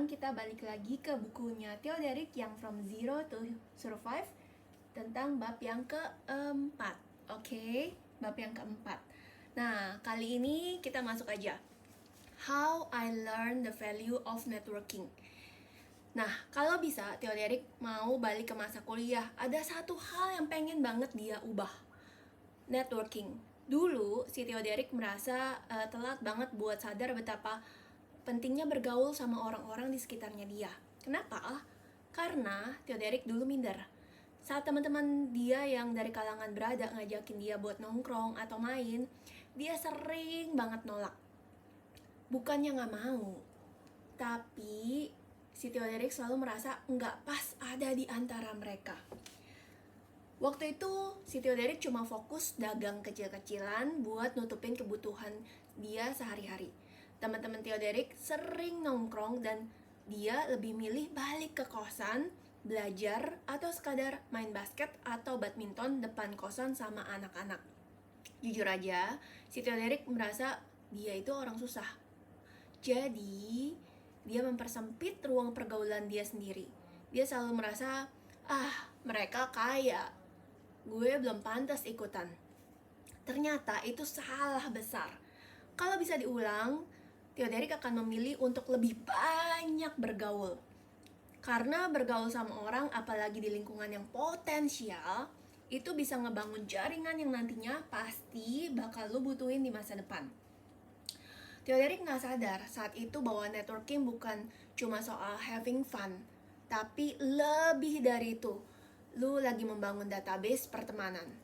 sekarang kita balik lagi ke bukunya Theoderic yang From Zero to Survive tentang bab yang keempat. Oke, bab yang keempat. Nah, kali ini kita masuk aja. How I Learned the Value of Networking. Nah, kalau bisa Theoderic mau balik ke masa kuliah, ada satu hal yang pengen banget dia ubah. Networking. Dulu si Theoderic merasa telat banget buat sadar betapa pentingnya bergaul sama orang-orang di sekitarnya dia. Kenapa? Karena Theoderic dulu minder. Saat teman-teman dia yang dari kalangan berada ngajakin dia buat nongkrong atau main, dia sering banget nolak. Bukannya nggak mau, tapi si Theoderic selalu merasa nggak pas ada di antara mereka. Waktu itu si Theoderic cuma fokus dagang kecil-kecilan buat nutupin kebutuhan dia sehari-hari. Teman-teman Theoderic sering nongkrong dan dia lebih milih balik ke kosan, belajar, atau sekadar main basket atau badminton depan kosan sama anak-anak. Jujur aja, si Theoderic merasa dia itu orang susah. Jadi, dia mempersempit ruang pergaulan dia sendiri. Dia selalu merasa, mereka kaya, gue belum pantas ikutan. Ternyata itu salah besar. Kalau bisa diulang, Theoderic akan memilih untuk lebih banyak bergaul. Karena bergaul sama orang, apalagi di lingkungan yang potensial, itu bisa ngebangun jaringan yang nantinya pasti bakal lo butuhin di masa depan. Theoderic gak sadar saat itu bahwa networking bukan cuma soal having fun, tapi lebih dari itu, lo lagi membangun database pertemanan.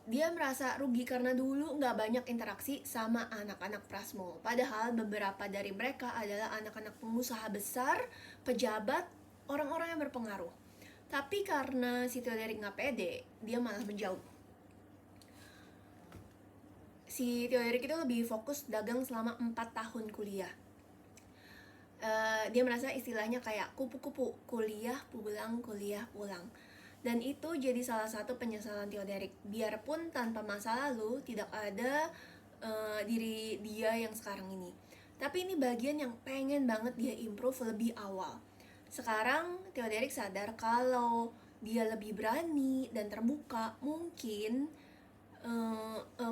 Dia merasa rugi karena dulu gak banyak interaksi sama anak-anak Prasmo. Padahal beberapa dari mereka adalah anak-anak pengusaha besar, pejabat, orang-orang yang berpengaruh. Tapi karena si Theoderic gak pede, dia malah menjauh. Si Theoderic itu lebih fokus dagang selama 4 tahun kuliah. Dia merasa istilahnya kayak kupu-kupu, kuliah pulang. Dan itu jadi salah satu penyesalan Theoderic. Biarpun tanpa masa lalu tidak ada diri dia yang sekarang ini. Tapi ini bagian yang pengen banget dia improve lebih awal. Sekarang Theoderic sadar kalau dia lebih berani dan terbuka, mungkin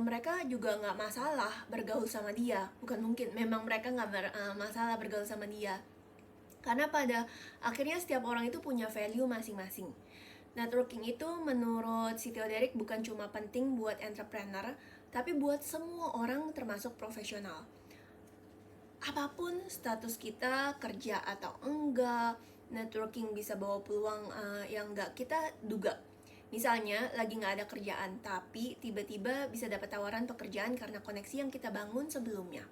mereka juga gak masalah bergaul sama dia. Bukan mungkin, memang mereka gak masalah bergaul sama dia. Karena pada akhirnya setiap orang itu punya value masing-masing. Networking itu menurut si Theoderic bukan cuma penting buat entrepreneur, tapi buat semua orang termasuk profesional. Apapun status kita, kerja atau enggak, networking bisa bawa peluang yang gak kita duga. Misalnya lagi gak ada kerjaan, tapi tiba-tiba bisa dapat tawaran pekerjaan karena koneksi yang kita bangun sebelumnya.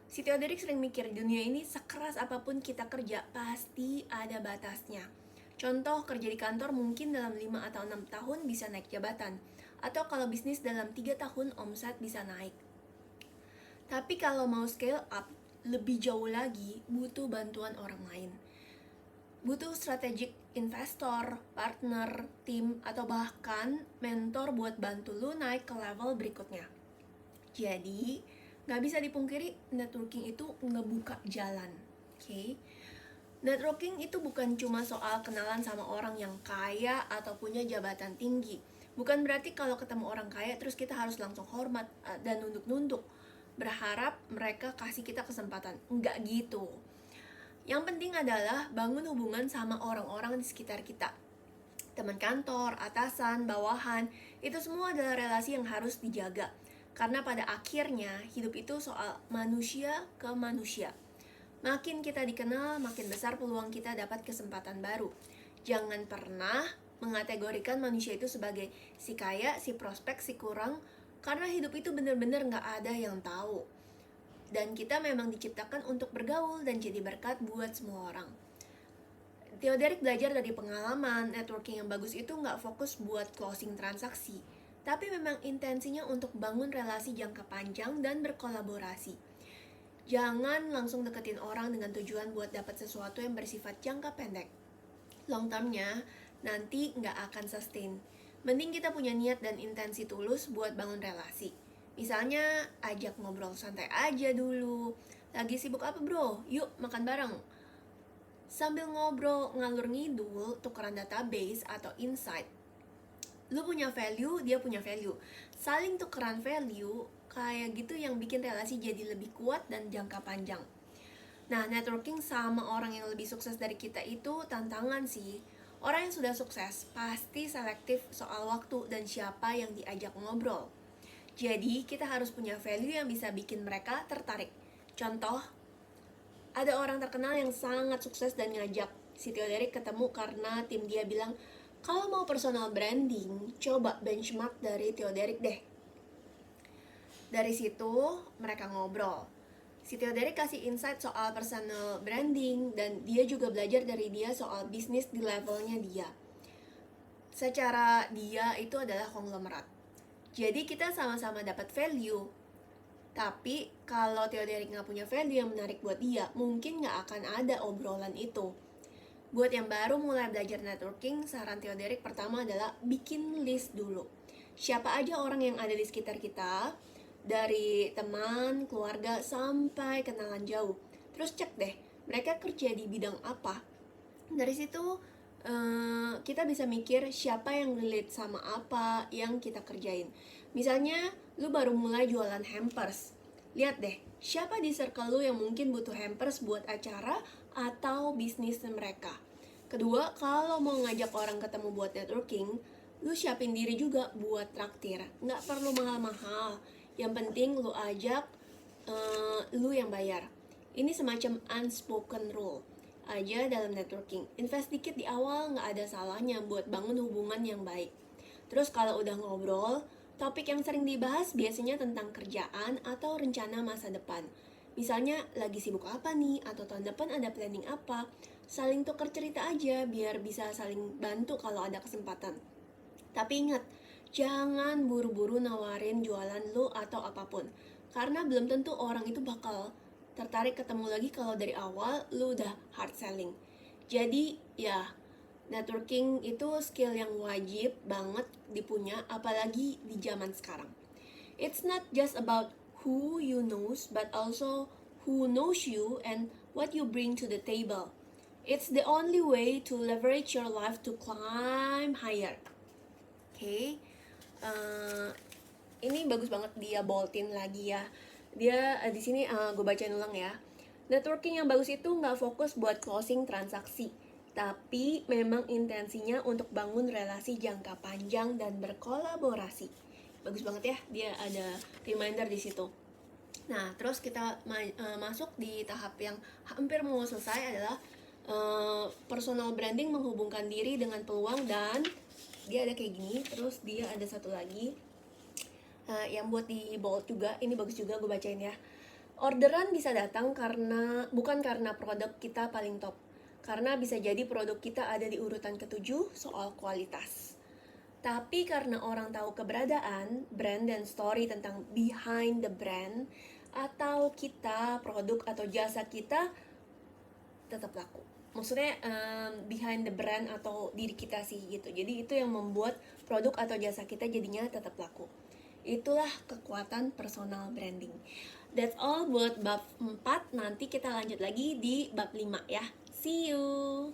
Si Theoderic sering mikir dunia ini sekeras apapun kita kerja, pasti ada batasnya. Contoh, kerja di kantor mungkin dalam 5 atau 6 tahun bisa naik jabatan. Atau kalau bisnis dalam 3 tahun omset bisa naik. Tapi kalau mau scale up lebih jauh lagi, butuh bantuan orang lain. Butuh strategic investor, partner, tim, atau bahkan mentor buat bantu lu naik ke level berikutnya. Jadi, gak bisa dipungkiri networking itu ngebuka jalan. Oke? Networking itu bukan cuma soal kenalan sama orang yang kaya atau punya jabatan tinggi. Bukan berarti kalau ketemu orang kaya terus kita harus langsung hormat dan nunduk-nunduk, berharap mereka kasih kita kesempatan. Enggak gitu. Yang penting adalah bangun hubungan sama orang-orang di sekitar kita. Teman kantor, atasan, bawahan, itu semua adalah relasi yang harus dijaga. Karena pada akhirnya hidup itu soal manusia ke manusia. Makin kita dikenal, makin besar peluang kita dapat kesempatan baru. Jangan pernah mengategorikan manusia itu sebagai si kaya, si prospek, si kurang, karena hidup itu benar-benar gak ada yang tahu. Dan kita memang diciptakan untuk bergaul dan jadi berkat buat semua orang. Theoderic belajar dari pengalaman, networking yang bagus itu gak fokus buat closing transaksi, tapi memang intensinya untuk bangun relasi jangka panjang dan berkolaborasi. Jangan langsung deketin orang dengan tujuan buat dapat sesuatu yang bersifat jangka pendek. Long termnya nanti nggak akan sustain. Mending kita punya niat dan intensi tulus buat bangun relasi. Misalnya ajak ngobrol santai aja dulu. Lagi sibuk apa bro? Yuk makan bareng. Sambil ngobrol ngalur ngidul, tukeran database atau insight. Lu punya value, dia punya value. Saling tukeran value, kayak gitu yang bikin relasi jadi lebih kuat dan jangka panjang. Nah, networking sama orang yang lebih sukses dari kita itu tantangan sih. Orang yang sudah sukses pasti selektif soal waktu dan siapa yang diajak ngobrol. Jadi, kita harus punya value yang bisa bikin mereka tertarik. Contoh, ada orang terkenal yang sangat sukses dan ngajak si Theo Derek ketemu karena tim dia bilang, kalau mau personal branding, coba benchmark dari Theo Derek deh. Dari situ, mereka ngobrol. Si Theo Derek kasih insight soal personal branding dan dia juga belajar dari dia soal bisnis di levelnya dia. Secara dia itu adalah konglomerat. Jadi kita sama-sama dapat value. Tapi kalau Theo Derek nggak punya value yang menarik buat dia, mungkin nggak akan ada obrolan itu. Buat yang baru mulai belajar networking, saran Theo Derek pertama adalah bikin list dulu. Siapa aja orang yang ada di sekitar kita, dari teman, keluarga, sampai kenalan jauh. Terus cek deh, mereka kerja di bidang apa. Dari situ kita bisa mikir siapa yang relate sama apa yang kita kerjain. Misalnya, lu baru mulai jualan hampers. Lihat deh, siapa di circle lu yang mungkin butuh hampers buat acara atau bisnis mereka. Kedua, kalau mau ngajak orang ketemu buat networking, lu siapin diri juga buat traktir. Nggak perlu mahal-mahal. Yang penting lu ajak, lu yang bayar. Ini semacam unspoken rule aja dalam networking. Invest dikit di awal, nggak ada salahnya buat bangun hubungan yang baik. Terus kalau udah ngobrol, topik yang sering dibahas biasanya tentang kerjaan atau rencana masa depan. Misalnya lagi sibuk apa nih, atau tahun depan ada planning apa. Saling tukar cerita aja biar bisa saling bantu kalau ada kesempatan. Tapi ingat, jangan buru-buru nawarin jualan lo atau apapun. Karena belum tentu orang itu bakal tertarik ketemu lagi kalau dari awal lu udah hard selling. Jadi ya, networking itu skill yang wajib banget dipunya, apalagi di zaman sekarang. It's not just about who you knows, but also who knows you and what you bring to the table. It's the only way to leverage your life to climb higher. Oke, ini bagus banget dia boltin lagi ya. Dia di sini gue bacain ulang ya. Networking yang bagus itu nggak fokus buat closing transaksi, tapi memang intensinya untuk bangun relasi jangka panjang dan berkolaborasi. Bagus banget ya, dia ada reminder di situ. Nah, terus kita masuk di tahap yang hampir mau selesai adalah personal branding menghubungkan diri dengan peluang, dan dia ada kayak gini. Terus dia ada satu lagi yang buat di bold juga, ini bagus juga, gue bacain ya. Orderan bisa datang bukan karena produk kita paling top, karena bisa jadi produk kita ada di urutan ke-7 soal kualitas. Tapi karena orang tahu keberadaan, brand dan story tentang behind the brand, atau kita, produk atau jasa kita tetap laku. Maksudnya behind the brand atau diri kita sih gitu. Jadi itu yang membuat produk atau jasa kita jadinya tetap laku. Itulah kekuatan personal branding. That's all buat bab 4. Nanti kita lanjut lagi di bab 5 ya. See you.